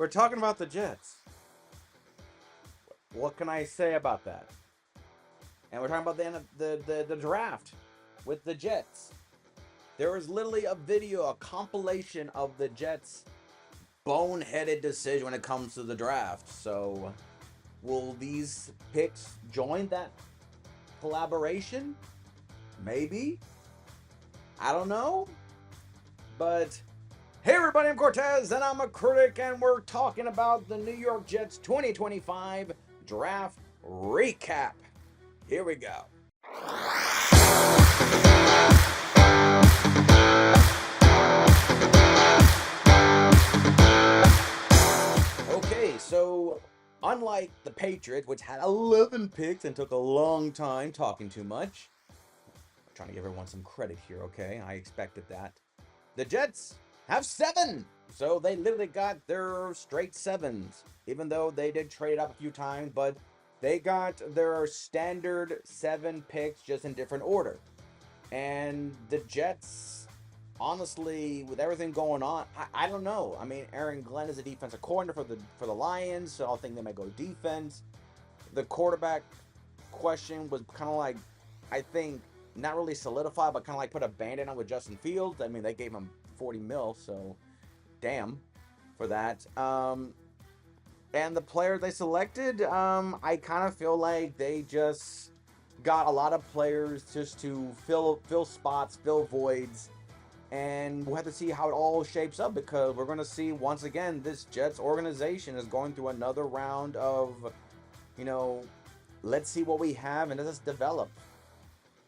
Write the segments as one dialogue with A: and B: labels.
A: We're talking about the Jets. What can I say about that? And we're talking about the end of the draft with the Jets. There was literally a video, a compilation of the Jets' boneheaded decision when it comes to the draft. So, will these picks join that collaboration? Maybe. I don't know. But hey everybody, I'm Cortez and I'm a critic, and we're talking about the New York Jets 2025 draft recap. Here we go. Okay, so unlike the Patriots, which had 11 picks and took a long time talking too much, I'm trying to give everyone some credit here, okay? I expected that. The Jets have 7. So they literally got their straight 7s. Even though they did trade up a few times, but they got their standard 7 picks just in different order. And the Jets, honestly, with everything going on, I don't know. I mean, Aaron Glenn is a defensive coordinator for the Lions, so I think they might go defense. The quarterback question was kind of like, I think, not really solidified, but kind of like put a band-aid on with Justin Fields. I mean, they gave him 40 mil, so damn for that. And the players they selected, I kind of feel like they just got a lot of players just to fill spots, fill voids, and we'll have to see how it all shapes up, because we're going to see once again this Jets organization is going through another round of, let's see what we have and let's develop.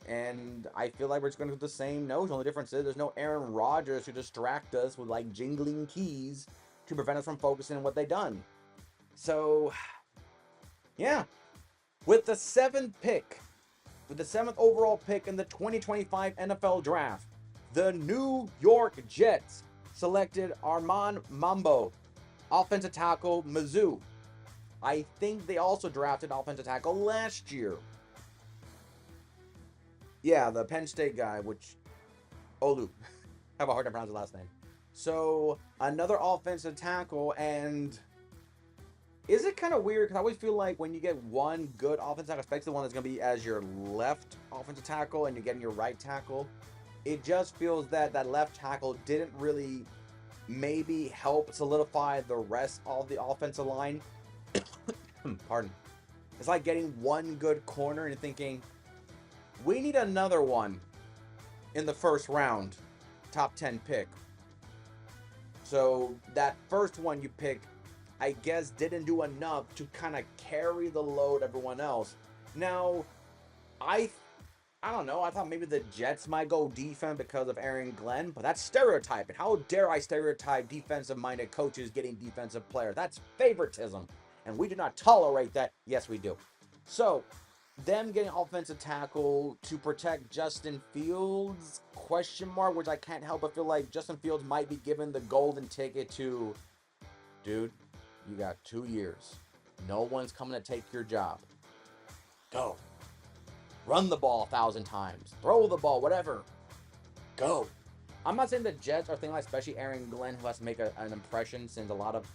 A: And I feel like we're just going to do the same notion. The only difference is there's no Aaron Rodgers to distract us with like jingling keys to prevent us from focusing on what they've done. So, yeah. With the 7th overall pick in the 2025 NFL Draft, the New York Jets selected Armand Mambo, offensive tackle, Mizzou. I think they also drafted offensive tackle last year. Yeah, the Penn State guy, which Olu. Have a hard time pronouncing his last name. So, another offensive tackle, and is it kind of weird? Because I always feel like when you get one good offensive tackle, especially the one that's going to be as your left offensive tackle and you're getting your right tackle, it just feels that that left tackle didn't really maybe help solidify the rest of the offensive line. Pardon. It's like getting one good corner and thinking, we need another one in the first round, top 10 pick. So that first one you pick, I guess, didn't do enough to kind of carry the load everyone else. Now, I don't know. I thought maybe the Jets might go defense because of Aaron Glenn, but that's stereotyping. How dare I stereotype defensive-minded coaches getting defensive players? That's favoritism, and we do not tolerate that. Yes, we do. So, them getting offensive tackle to protect Justin Fields, question mark, which I can't help but feel like Justin Fields might be given the golden ticket to, dude, you got 2 years. No one's coming to take your job. Go. Run the ball 1,000 times. Throw the ball, whatever. Go. I'm not saying the Jets are thinking like, especially Aaron Glenn, who has to make an impression, since a lot of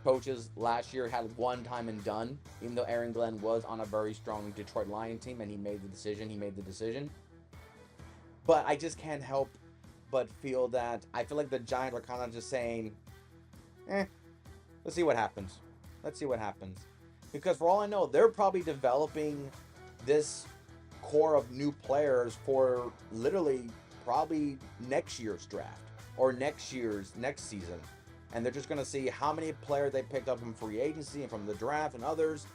A: coaches last year had one time and done, even though Aaron Glenn was on a very strong Detroit Lion team and he made the decision. But I just can't help but feel that I feel like the Giants are kind of just saying, let's see what happens. Because for all I know, they're probably developing this core of new players for literally probably next year's draft or next season. And they're just going to see how many players they picked up from free agency and from the draft and others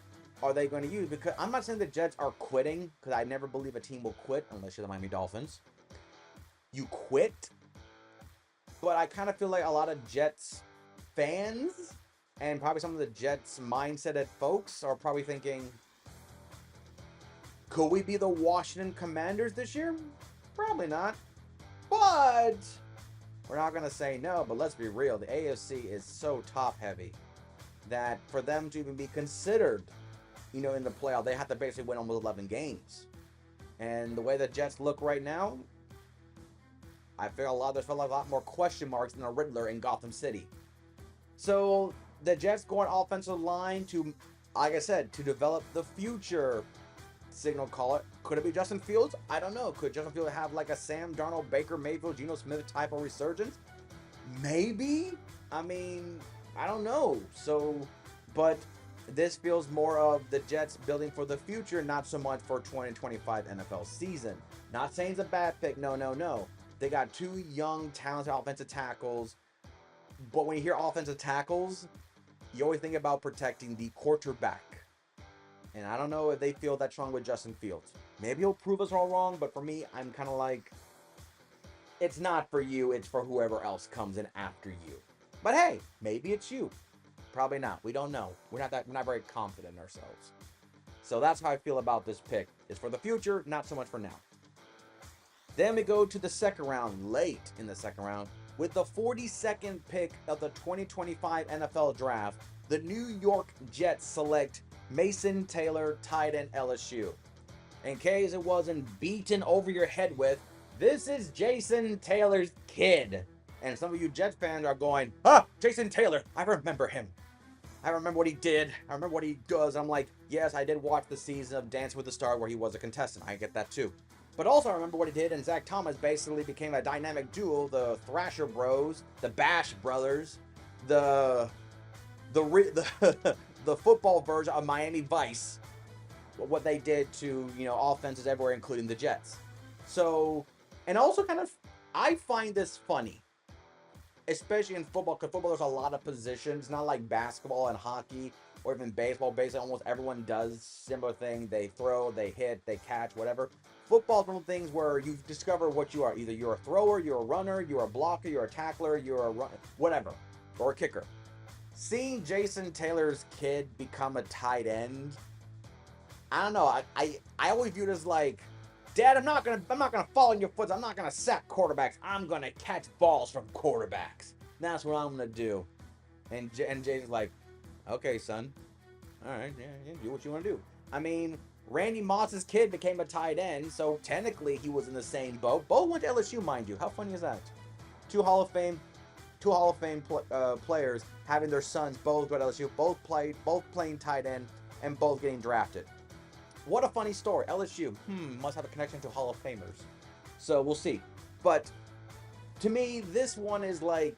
A: are they going to use. Because I'm not saying the Jets are quitting, because I never believe a team will quit unless you're the Miami Dolphins. You quit. But I kind of feel like a lot of Jets fans and probably some of the Jets mindset folks are probably thinking, could we be the Washington Commanders this year? Probably not. But we're not going to say no, but let's be real. The AFC is so top-heavy that for them to even be considered, in the playoff, they have to basically win almost 11 games. And the way the Jets look right now, I feel there's a lot more question marks than a Riddler in Gotham City. So the Jets going offensive line to, like I said, to develop the future signal call it. Could it be Justin Fields? I don't know. Could Justin Fields have like a Sam Darnold, Baker Mayfield, Geno Smith type of resurgence? Maybe. I mean, I don't know. So, but this feels more of the Jets building for the future, not so much for 2025 NFL season. Not saying it's a bad pick. No, no, no. They got two young, talented offensive tackles. But when you hear offensive tackles, you always think about protecting the quarterback. And I don't know if they feel that strong with Justin Fields. Maybe he'll prove us all wrong, but for me, I'm kind of like, it's not for you, it's for whoever else comes in after you. But hey, maybe it's you. Probably not. We don't know. We're not very confident in ourselves. So that's how I feel about this pick. It's for the future, not so much for now. Then we go to the second round, late in the second round, with the 42nd pick of the 2025 NFL Draft. The New York Jets select Mason Taylor, tight end LSU. In case it wasn't beaten over your head with, this is Jason Taylor's kid. And some of you Jets fans are going, Jason Taylor, I remember him. I remember what he did. I remember what he does. I'm like, yes, I did watch the season of Dancing with the Stars where he was a contestant. I get that too. But also I remember what he did, and Zach Thomas basically became a dynamic duo, the Thrasher Bros, the Bash Brothers, the football version of Miami Vice, what they did to, offenses everywhere, including the Jets. So, and also kind of, I find this funny, especially in football, because football there's a lot of positions, not like basketball and hockey or even baseball. Basically, almost everyone does similar thing. They throw, they hit, they catch, whatever. Football is one of the things where you discover what you are. Either you're a thrower, you're a runner, you're a blocker, you're a tackler, you're a whatever, or a kicker. Seeing Jason Taylor's kid become a tight end, I don't know. I always view it as like, Dad, I'm not gonna fall in your foot. I'm not gonna sack quarterbacks. I'm gonna catch balls from quarterbacks. That's what I'm gonna do. And Jason's like, okay, son. All right, yeah, do what you want to do. I mean, Randy Moss's kid became a tight end, so technically he was in the same boat. Both went to LSU, mind you. How funny is that? Two Hall of Fame players having their sons both go to LSU, both playing tight end, and both getting drafted. What a funny story. LSU, must have a connection to Hall of Famers. So we'll see. But to me, this one is like,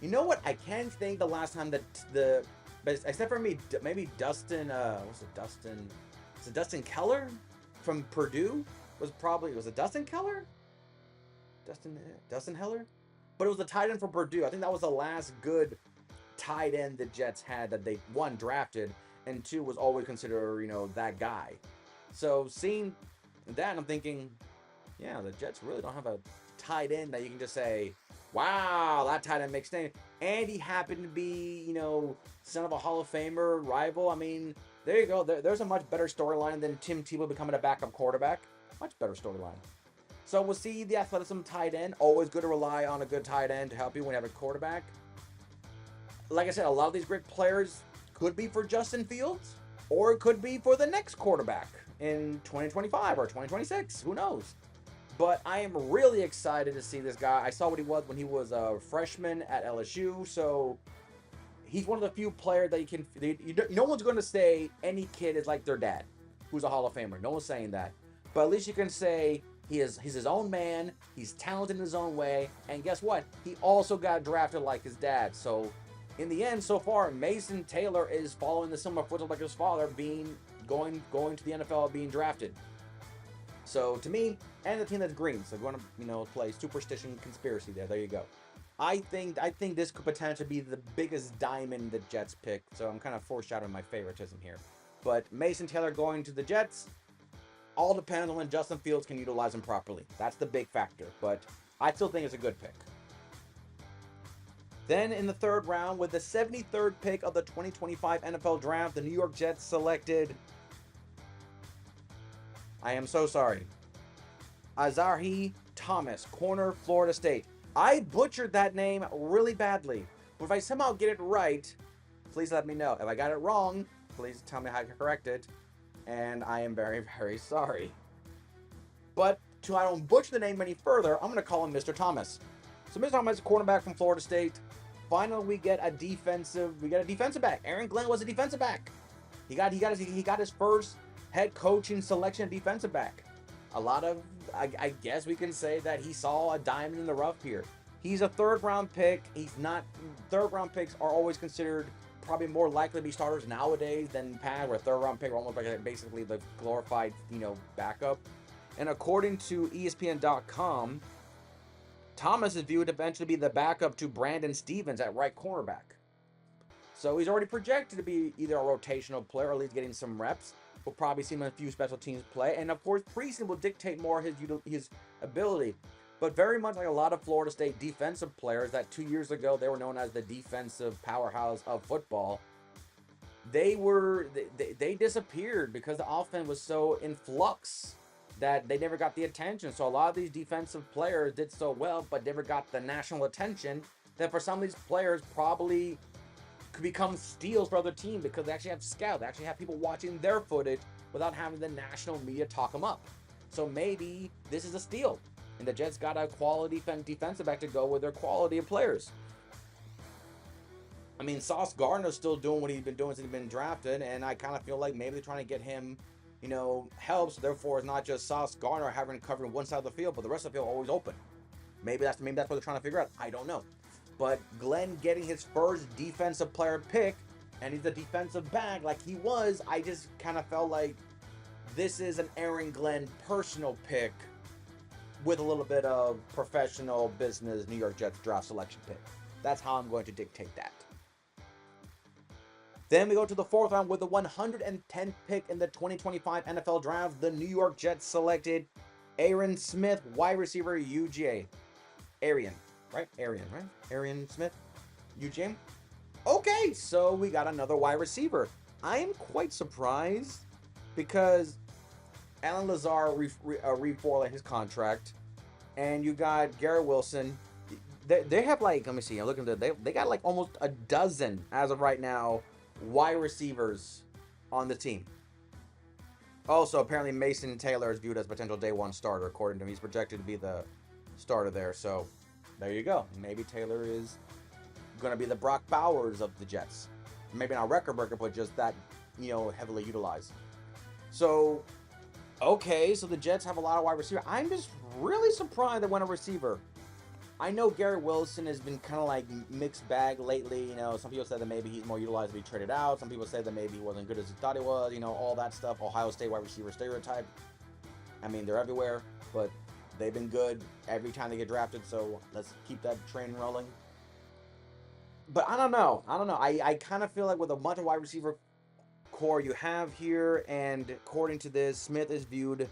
A: you know what? I can't think the last time that but except for me, maybe Dustin, is it Dustin Keller from Purdue? Was it Dustin Keller? Dustin Heller? But it was the tight end from Purdue. I think that was the last good tight end the Jets had that they, one, drafted, and two, was always considered, that guy. So seeing that, I'm thinking, yeah, the Jets really don't have a tight end that you can just say, wow, that tight end makes name. And he happened to be, son of a Hall of Famer rival. I mean, there you go. There's a much better storyline than Tim Tebow becoming a backup quarterback. Much better storyline. So we'll see the athleticism tight end. Always good to rely on a good tight end to help you when you have a quarterback. Like I said, a lot of these great players could be for Justin Fields, or it could be for the next quarterback in 2025 or 2026. Who knows? But I am really excited to see this guy. I saw what he was when he was a freshman at LSU. So he's one of the few players that no one's going to say any kid is like their dad, who's a Hall of Famer. No one's saying that. But at least you can say he's his own man. He's talented in his own way. And guess what? He also got drafted like his dad. So in the end, so far, Mason Taylor is following the similar footsteps like his father, going to the NFL, being drafted. So to me, and the team that's green, so going to play superstition conspiracy there. There you go. I think this could potentially be the biggest diamond the Jets pick. So I'm kind of foreshadowing my favoritism here. But Mason Taylor going to the Jets, all depends on when Justin Fields can utilize him properly. That's the big factor. But I still think it's a good pick. Then in the third round, with the 73rd pick of the 2025 NFL Draft, the New York Jets selected, I am so sorry, Azahi Thomas, corner, Florida State. I butchered that name really badly. But if I somehow get it right, please let me know. If I got it wrong, please tell me how to correct it. And I am very, very sorry. But to I don't butcher the name any further, I'm going to call him Mr. Thomas. So Mr. Thomas is a cornerback from Florida State. finally we get a defensive back. Aaron Glenn was a defensive back. He got his first head coaching selection defensive back. A lot of I guess we can say that he saw a diamond in the rough here. He's a third round pick. He's not Third round picks are always considered probably more likely to be starters nowadays than past, where third round pick are almost like basically the glorified, backup. And according to ESPN.com, Thomas is viewed to eventually be the backup to Brandon Stevens at right cornerback. So he's already projected to be either a rotational player or at least getting some reps. We'll probably see him in a few special teams play. And of course, preseason will dictate more his ability. But very much like a lot of Florida State defensive players that 2 years ago they were known as the defensive powerhouse of football, they disappeared because the offense was so in flux that they never got the attention. So a lot of these defensive players did so well, but never got the national attention that for some of these players probably could become steals for other teams because they actually have scouts. They actually have people watching their footage without having the national media talk them up. So maybe this is a steal. And the Jets got a quality defensive back to go with their quality of players. I mean, Sauce Gardner's still doing what he's been doing since he's been drafted, and I kind of feel like maybe they're trying to get him, help. So therefore, it's not just Sauce Gardner having covered one side of the field, but the rest of the field always open. Maybe that's what they're trying to figure out. I don't know. But Glenn getting his first defensive player pick, and he's a defensive back like he was, I just kind of felt like this is an Aaron Glenn personal pick with a little bit of professional business New York Jets draft selection pick. That's how I'm going to dictate that. Then we go to the fourth round with the 110th pick in the 2025 NFL Draft. The New York Jets selected Aaron Smith, wide receiver, UGA. Arian Smith, UGA. Okay, so we got another wide receiver. I am quite surprised because Alan Lazar reformulated his contract, and you got Garrett Wilson. They have let me see. I'm looking at they got almost a dozen as of right now wide receivers on the team. Also, apparently Mason Taylor is viewed as a potential day one starter. According to him, he's projected to be the starter there. So there you go. Maybe Taylor is going to be the Brock Bowers of the Jets. Maybe not record breaker, but just that heavily utilized. So. Okay, so the Jets have a lot of wide receivers. I'm just really surprised they went a receiver. I know Garrett Wilson has been kind of mixed bag lately. Some people said that maybe he's more utilized to be traded out. Some people said that maybe he wasn't good as he thought he was. All that stuff. Ohio State wide receiver stereotype. I mean, they're everywhere, but they've been good every time they get drafted. So let's keep that train rolling. But I don't know. I kind of feel like with a bunch of wide receiver core you have here, and according to this, Smith is viewed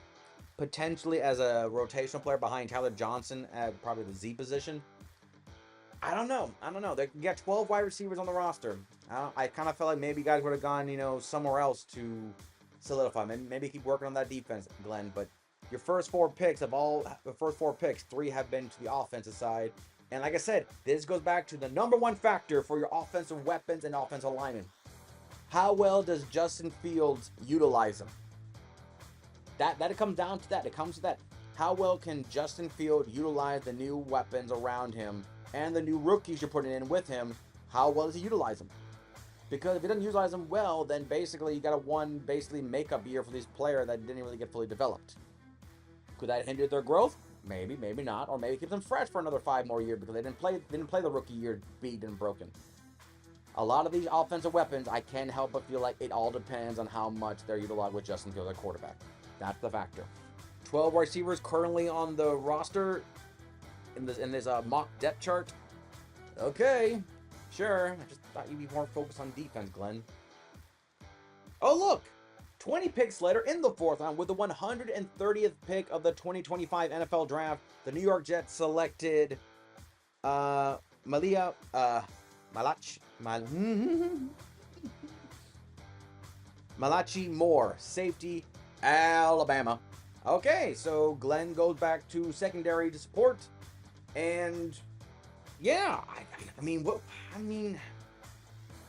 A: potentially as a rotational player behind Tyler Johnson at probably the Z position. I don't know. They got 12 wide receivers on the roster. I kind of felt like maybe guys would have gone, somewhere else to solidify. Maybe keep working on that defense, Glenn. But your first four picks, 3 have been to the offensive side. And like I said, this goes back to the number one factor for your offensive weapons and offensive linemen. How well does Justin Fields utilize them? That it comes down to that. It comes to that. How well can Justin Fields utilize the new weapons around him and the new rookies you're putting in with him? How well does he utilize them? Because if he doesn't utilize them well, then basically you got a one makeup year for this player that didn't really get fully developed. Could that hinder their growth? Maybe, maybe not, or maybe keep them fresh for another 5 more years because they didn't play the rookie year beat and broken. A lot of these offensive weapons, I can't help but feel like it all depends on how much they're utilized with Justin Fields, their quarterback. That's the factor. 12 receivers currently on the roster in this mock depth chart. Okay, sure. I just thought you'd be more focused on defense, Glenn. Oh, look. 20 picks later in the fourth round with the 130th pick of the 2025 NFL Draft, the New York Jets selected Malachi Moore, safety, Alabama. Okay, so Glenn goes back to secondary to support, and yeah, I mean,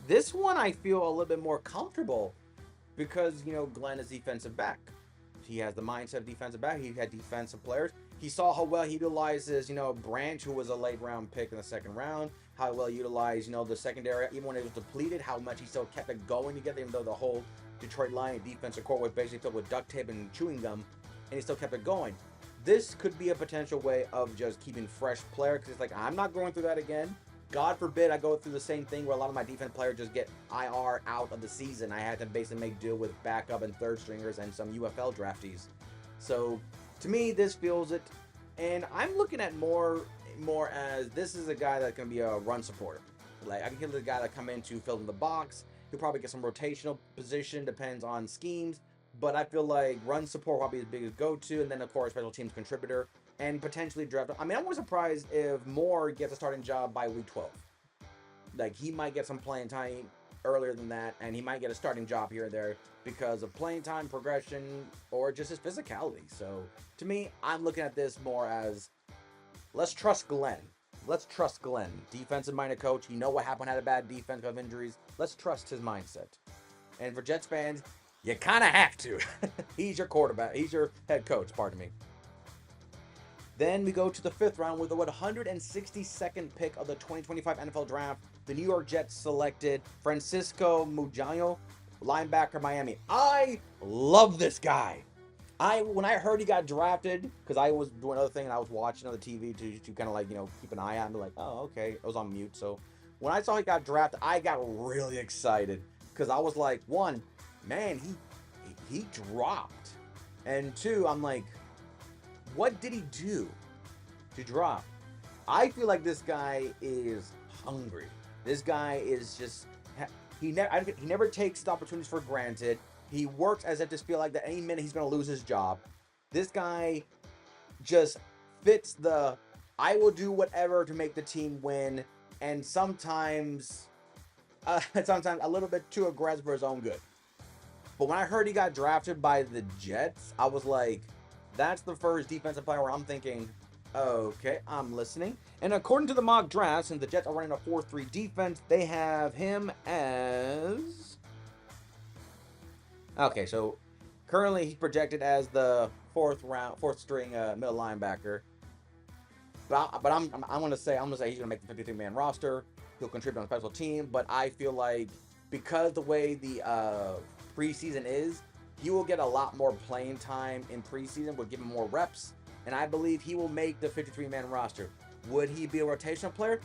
A: this one I feel a little bit more comfortable because Glenn is defensive back. He has the mindset of defensive back. He had defensive players. He saw how well he utilizes Branch, who was a late round pick in the second round. how well utilized, the secondary, even when it was depleted, how much he still kept it going together, even though the whole Detroit Lions defensive core was basically filled with duct tape and chewing gum, and he still kept it going. This could be a potential way of just keeping fresh player, because it's like, I'm not going through that again. God forbid I go through the same thing where a lot of my defense players just get IR out of the season. I had to basically make do with backup and third stringers and some UFL draftees. So to me, this feels it, and I'm looking at more as this is a guy that can be a run supporter. Like, I can get the guy that come in to fill in the box. He'll probably get some rotational position, depends on schemes. But I feel like run support will probably his biggest go-to, and then of course special teams contributor, and potentially draft. I mean, I'm more surprised if Moore gets a starting job by week 12. Like, he might get some playing time earlier than that, and he might get a starting job here and there because of playing time, progression, or just his physicality. So to me, I'm looking at this more as, let's trust Glenn. Let's trust Glenn. Defensive-minded coach. You know what happened, had a bad defense of injuries. Let's trust his mindset. And for Jets fans, you kind of have to. He's your quarterback. He's your head coach, pardon me. Then we go to the 5th round with the 162nd pick of the 2025 NFL Draft. The New York Jets selected Francisco Mugano, linebacker, Miami. I love this guy. When I heard he got drafted, because I was doing another thing and I was watching on the TV to kind of like, keep an eye on, be like, oh, okay. I was on mute. So when I saw he got drafted, I got really excited because I was like, one, man, he dropped. And two, I'm like, what did he do to drop? I feel like this guy is hungry. This guy is just, he never takes the opportunities for granted. He works as if to feel like that any minute he's going to lose his job. This guy just fits the, I will do whatever to make the team win, and sometimes a little bit too aggressive for his own good. But when I heard he got drafted by the Jets, I was like, that's the first defensive player where I'm thinking, okay, I'm listening. And according to the mock drafts, and the Jets are running a 4-3 defense, they have him as... Okay, so currently he's projected as the fourth string middle linebacker. But I'm gonna say he's gonna make the 53-man roster. He'll contribute on the special team. But I feel like because the way the preseason is, he will get a lot more playing time in preseason. Will give him more reps, and I believe he will make the 53-man roster. Would he be a rotational player?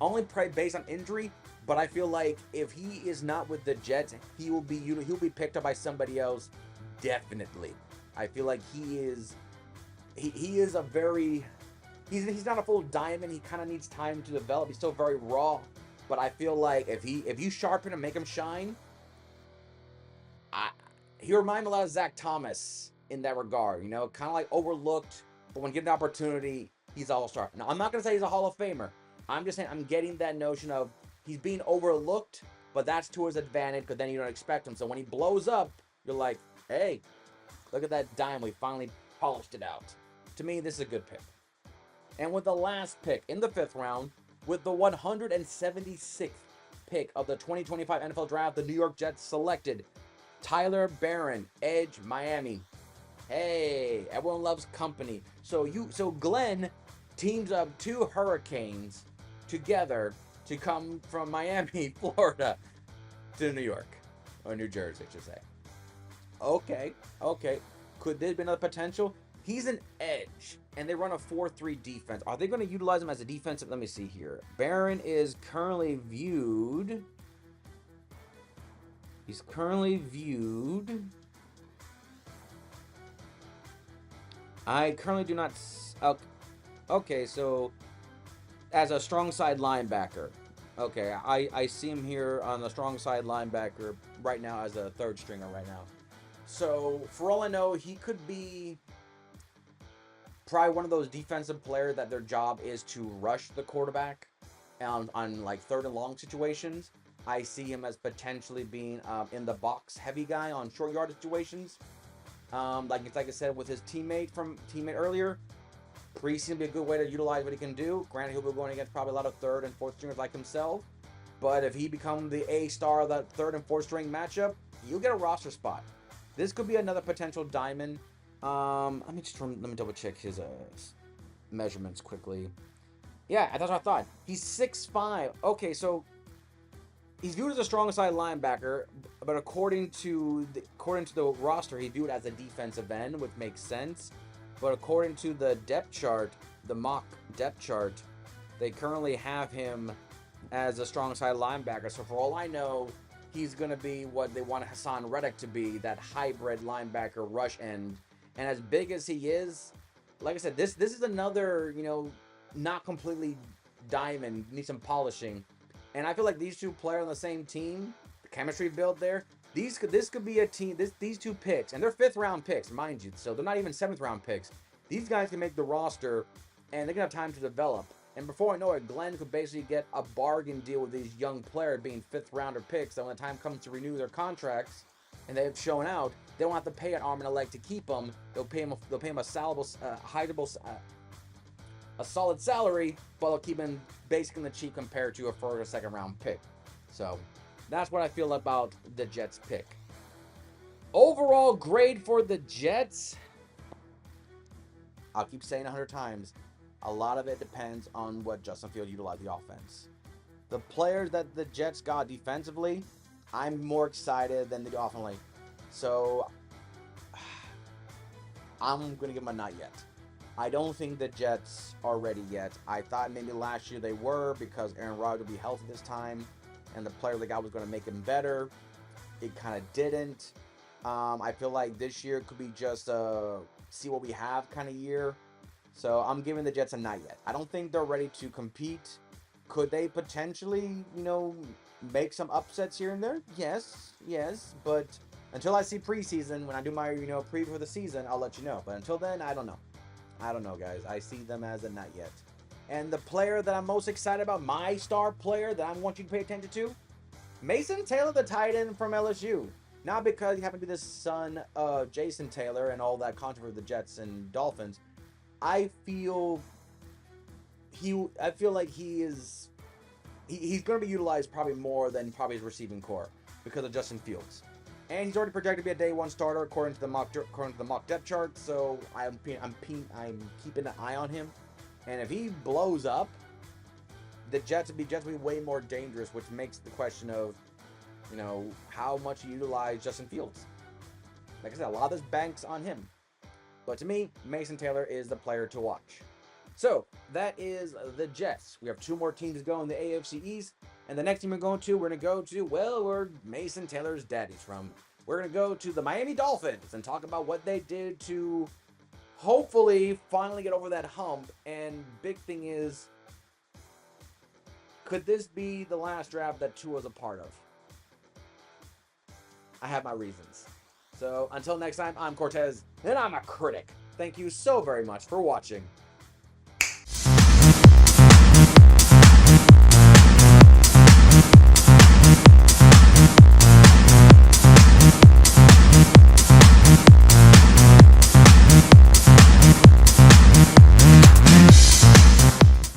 A: Only based on injury. But I feel like if he is not with the Jets, he'll be picked up by somebody else, definitely. I feel like he's not a full diamond. He kind of needs time to develop. He's still very raw. But I feel like if you sharpen him, make him shine, he reminds me a lot of Zach Thomas in that regard. Kind of like overlooked, but when given the opportunity, he's an all-star. Now, I'm not gonna say he's a Hall of Famer. I'm just saying I'm getting that notion of he's being overlooked, but that's to his advantage because then you don't expect him. So when he blows up, you're like, hey, look at that dime. We finally polished it out. To me, this is a good pick. And with the last pick in the 5th round, with the 176th pick of the 2025 NFL Draft, the New York Jets selected Tyler Barron, edge, Miami. Hey, everyone loves company. So Glenn teams up 2 Hurricanes together to come from Miami, Florida, to New York, or New Jersey, I should say. Okay. Could there be another potential? He's an edge, and they run a 4-3 defense. Are they going to utilize him as a defensive? Let me see here. Barron is currently viewed. He's currently viewed. I currently do not. Okay, so as a strong side linebacker. Okay, I see him here on the strong side linebacker right now as a 3rd stringer right now. So for all I know, he could be probably one of those defensive players that their job is to rush the quarterback on like 3rd and long situations. I see him as potentially being in the box heavy guy on short yardage situations. Like I said with his teammate earlier, preseason would be a good way to utilize what he can do. Granted, he'll be going against probably a lot of 3rd and 4th stringers like himself. But if he becomes the A star of that 3rd and 4th string matchup, you'll get a roster spot. This could be another potential diamond. Let me double check his measurements quickly. Yeah, that's what I thought. He's 6'5". Okay, so he's viewed as a strong side linebacker, but according to the roster, he's viewed as a defensive end, which makes sense. But according to the depth chart, the mock depth chart, they currently have him as a strong side linebacker. So for all I know, he's gonna be what they want Hassan Reddick to be, that hybrid linebacker rush end. And as big as he is, like I said, this is another, not completely diamond, needs some polishing. And I feel like these two players on the same team, the chemistry built there. This could be a team. These two picks, and they're 5th round picks, mind you. So they're not even 7th round picks. These guys can make the roster, and they're gonna have time to develop. And before I know it, Glenn could basically get a bargain deal with these young players being 5th rounder picks. That when the time comes to renew their contracts, and they've shown out, they don't have to pay an arm and a leg to keep them. They'll pay them. They'll pay them a salable, a solid salary, but they'll keep him basically in the cheap compared to a first or 2nd round pick. So that's what I feel about the Jets pick. Overall grade for the Jets, I'll keep saying 100 times, a lot of it depends on what Justin Fields utilized the offense. The players that the Jets got defensively, I'm more excited than the offensively. So I'm going to give them a not yet. I don't think the Jets are ready yet. I thought maybe last year they were because Aaron Rodgers would be healthy this time and the player they got was going to make him better. It kind of didn't. I feel like this year could be just a see what we have kind of year. So I'm giving the Jets a not yet. I don't think they're ready to compete. Could they potentially, make some upsets here and there? Yes. But until I see preseason, when I do my, preview for the season, I'll let you know. But until then, I don't know. Guys. I see them as a not yet. And the player that I'm most excited about, my star player that I want you to pay attention to, Mason Taylor, the tight end from LSU. Not because he happened to be the son of Jason Taylor and all that controversy with the Jets and Dolphins. I feel like he's going to be utilized probably more than probably his receiving core because of Justin Fields. And he's already projected to be a day one starter according to the mock depth chart. So I'm keeping an eye on him. And if he blows up, the Jets will be way more dangerous, which makes the question of, how much you utilize Justin Fields. Like I said, a lot of this banks on him. But to me, Mason Taylor is the player to watch. So that is the Jets. We have 2 more teams to go in the AFC East. And the next team we're going to where Mason Taylor's daddy's from. We're going to go to the Miami Dolphins and talk about what they did to hopefully finally get over that hump. And big thing is, could this be the last draft that Tua's a part of? I have my reasons. So until next time, I'm Cortez, and I'm a critic. Thank you so very much for watching.